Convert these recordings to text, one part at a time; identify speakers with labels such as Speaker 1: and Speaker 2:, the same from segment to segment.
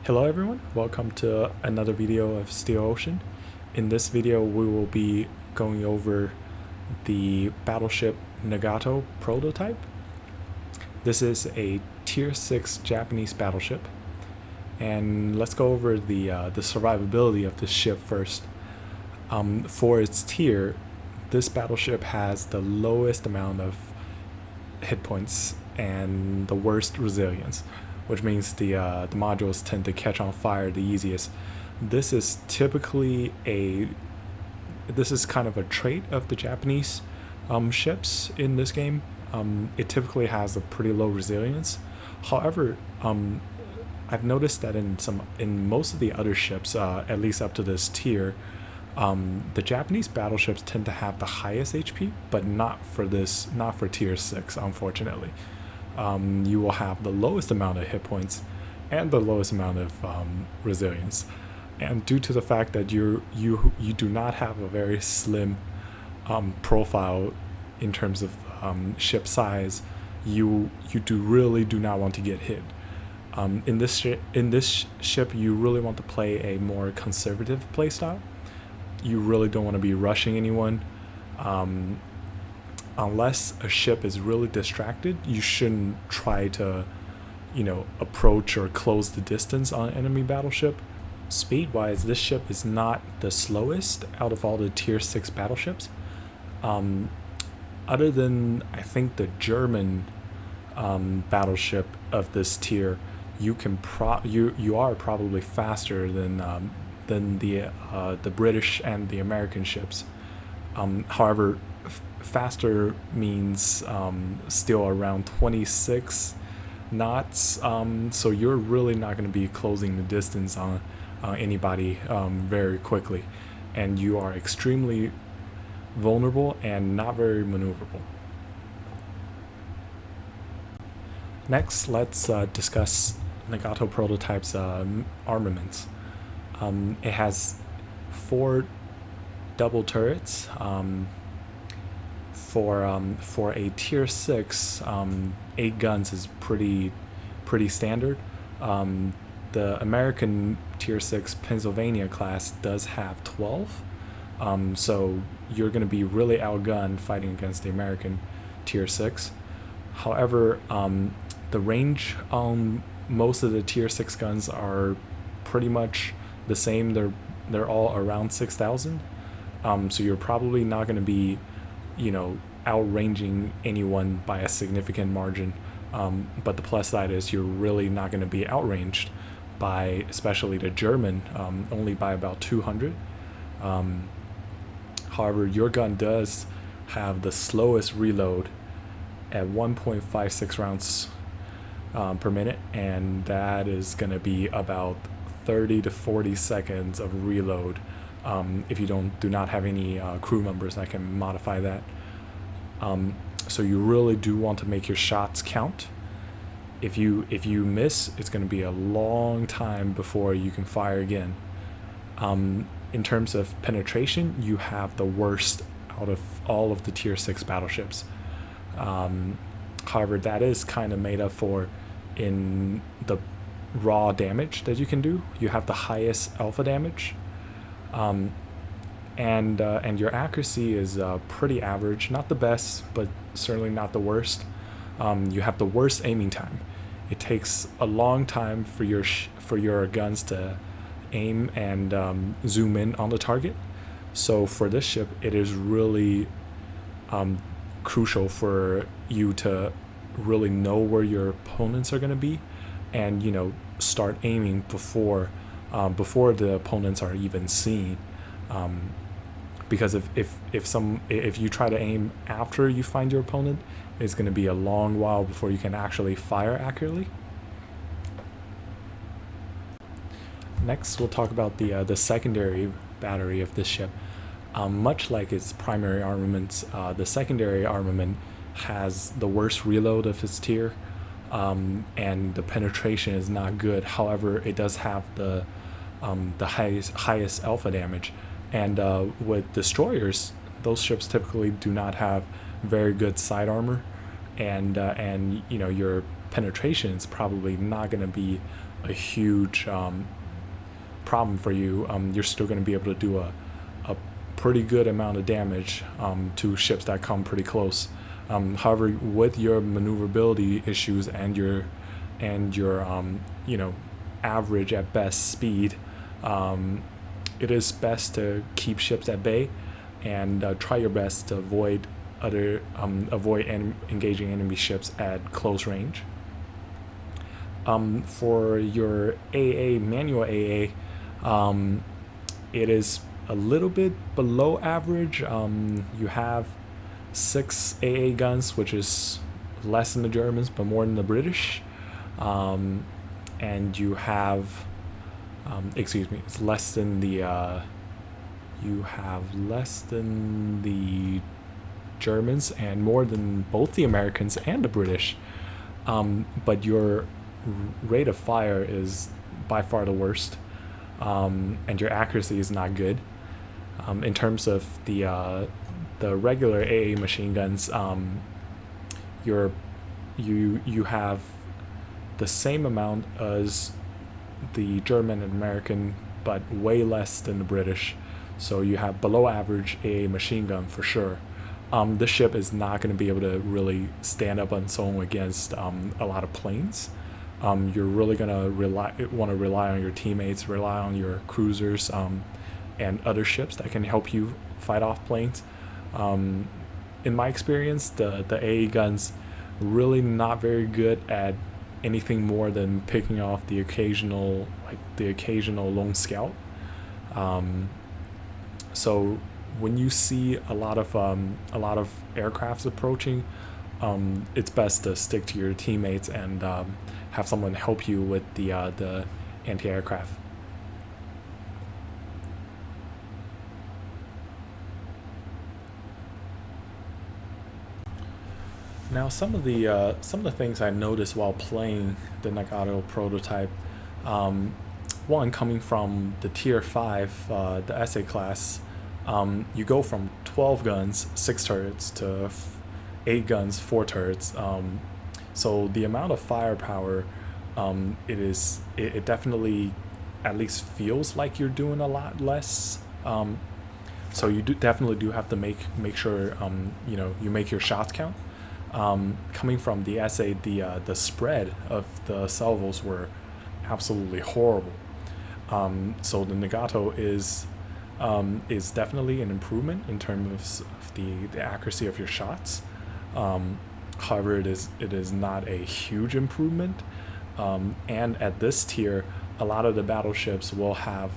Speaker 1: Hello everyone, welcome to another video of Steel Ocean. In this video we will be going over the Battleship Nagato prototype. This is a tier 6 Japanese battleship, and let's go over the survivability of this ship first. For its tier, this battleship has the lowest amount of hit points and the worst resilience, which means the modules tend to catch on fire the easiest. This is kind of a trait of the Japanese ships in this game. It typically has a pretty low resilience. However, I've noticed that in most of the other ships, at least up to this tier, the Japanese battleships tend to have the highest HP, but not for tier 6, unfortunately. You will have the lowest amount of hit points and the lowest amount of resilience. And due to the fact that you do not have a very slim profile in terms of ship size, you really do not want to get hit. In this ship, you really want to play a more conservative playstyle. You really don't want to be rushing anyone. Unless a ship is really distracted, you shouldn't try to, approach or close the distance on an enemy battleship. Speed-wise, this ship is not the slowest out of all the tier 6 battleships. Other than, I think, the German battleship of this tier, you are probably faster than the British and the American ships. However, faster means still around 26 knots, so you're really not going to be closing the distance on anybody very quickly, and you are extremely vulnerable and not very maneuverable. Next, let's discuss Nagato Prototype's armaments. It has 4 double turrets. For a tier 6, 8 guns is pretty standard. The American tier 6 Pennsylvania class does have 12, so you're going to be really outgunned fighting against the American tier 6. However, the range on most of the tier 6 guns are pretty much the same. They're all around 6,000, so you're probably not going to be outranging anyone by a significant margin, but the plus side is you're really not going to be outranged by, especially the German, only by about 200. However, your gun does have the slowest reload at 1.56 rounds per minute, and that is going to be about 30 to 40 seconds of reload if you do not have any crew members that can modify that. So you really do want to make your shots count. If you miss, it's going to be a long time before you can fire again. In terms of penetration, you have the worst out of all of the tier 6 battleships. However, that is kind of made up for in the raw damage that you can do. You have the highest alpha damage, and your accuracy is pretty average, not the best, but certainly not the worst. You have the worst aiming time. It takes a long time for your guns to aim and zoom in on the target. So for this ship, it is really crucial for you to really know where your opponents are going to be, and start aiming before the opponents are even seen. Because if you try to aim after you find your opponent, it's going to be a long while before you can actually fire accurately. Next, we'll talk about the secondary battery of this ship. Much like its primary armaments, the secondary armament has the worst reload of its tier, and the penetration is not good. However, it does have the highest alpha damage. And with destroyers, those ships typically do not have very good side armor, and your penetration is probably not going to be a huge problem for you. You're still going to be able to do a pretty good amount of damage to ships that come pretty close. However, with your maneuverability issues and your average at best speed, it is best to keep ships at bay and try your best to avoid engaging enemy ships at close range. For your manual AA, it is a little bit below average. You have 6 AA guns, which is less than the Germans but more than the British. And you have, it's less than the, you have less than the Germans and more than both the Americans and the British. But your rate of fire is by far the worst, and your accuracy is not good. In terms of the regular AA machine guns, you have the same amount as the German and American, but way less than the British. So you have below average AA machine gun for sure. This ship is not going to be able to really stand up on its own against a lot of planes. You're really going to want to rely on your teammates, rely on your cruisers, and other ships that can help you fight off planes. In my experience, the AA guns really not very good at anything more than picking off the occasional lone scout. So when you see a lot of aircrafts approaching, it's best to stick to your teammates and have someone help you with the anti-aircraft. Now, some of the things I noticed while playing the Nagato prototype, one coming from the Tier 5, the SA class, you go from 12 guns, 6 turrets to 8 guns, 4 turrets. So the amount of firepower, it definitely at least feels like you're doing a lot less. So you definitely do have to make sure you make your shots count. Coming from the SA, the spread of the salvos were absolutely horrible. So the Nagato is definitely an improvement in terms of the accuracy of your shots. However, it is not a huge improvement. And at this tier, a lot of the battleships will have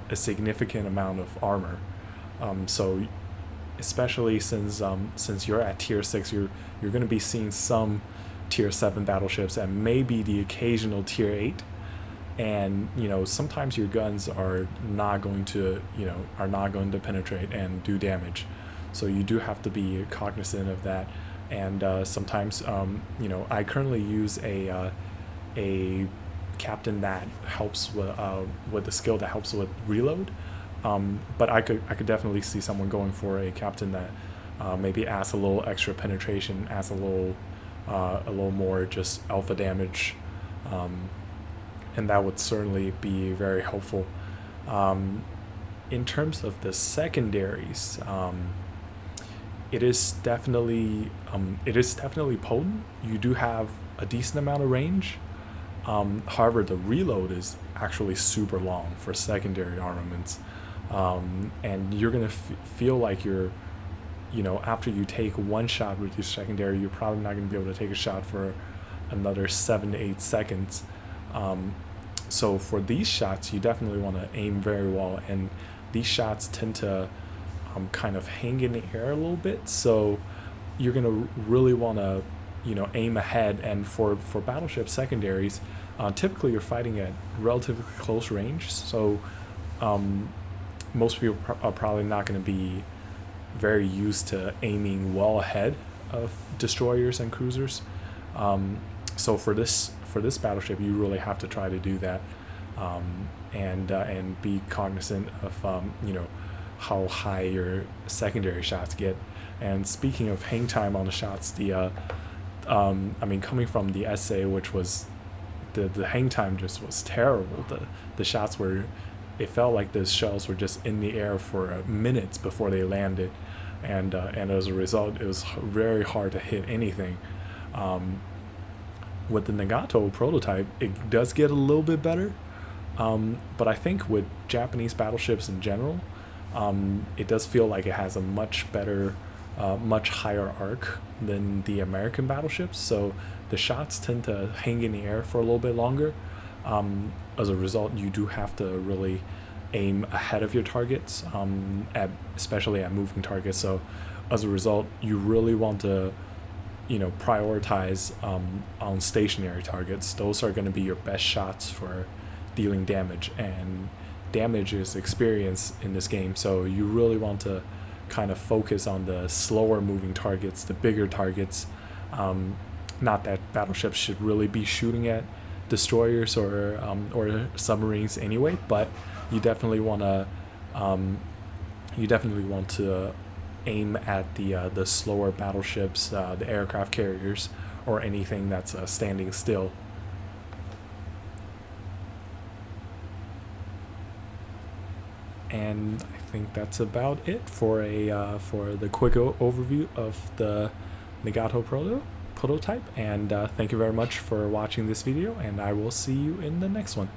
Speaker 1: a significant amount of armor. So especially since you're at tier 6, you're going to be seeing some tier 7 battleships and maybe the occasional tier 8. And sometimes your guns are not going to penetrate and do damage, so you do have to be cognizant of that. And sometimes I currently use a captain that helps with the skill that helps with reload, but I could definitely see someone going for a captain that maybe adds a little extra penetration, adds a little more just alpha damage, and that would certainly be very helpful. In terms of the secondaries, it is definitely potent. You do have a decent amount of range. However, the reload is actually super long for secondary armaments, and you're gonna feel like you're, after you take one shot with your secondary, you're probably not gonna be able to take a shot for another 7 to 8 seconds. So for these shots, you definitely want to aim very well, and these shots tend to kind of hang in the air a little bit. So you're gonna really want to aim ahead. And for battleship secondaries, typically you're fighting at relatively close range. So most people are probably not going to be very used to aiming well ahead of destroyers and cruisers. So for this battleship, you really have to try to do that, and be cognizant of how high your secondary shots get. And speaking of hang time on the shots, the I mean, coming from the essay, which was the hang time just was terrible. The shots were, it felt like the shells were just in the air for minutes before they landed, and as a result, it was very hard to hit anything. With the Nagato prototype, it does get a little bit better, but I think with Japanese battleships in general, it does feel like it has a much better, much higher arc than the American battleships. So the shots tend to hang in the air for a little bit longer. As a result, you do have to really aim ahead of your targets, especially at moving targets. So as a result, you really want to prioritize on stationary targets. Those are going to be your best shots for dealing damage, and damage is experience in this game, so you really want to kind of focus on the slower moving targets, the bigger targets. Not that battleships should really be shooting at destroyers or submarines anyway, but you definitely want to aim at the slower battleships, the aircraft carriers, or anything that's standing still. And I think that's about it for the quick overview of the Nagato prototype. And thank you very much for watching this video, and I will see you in the next one.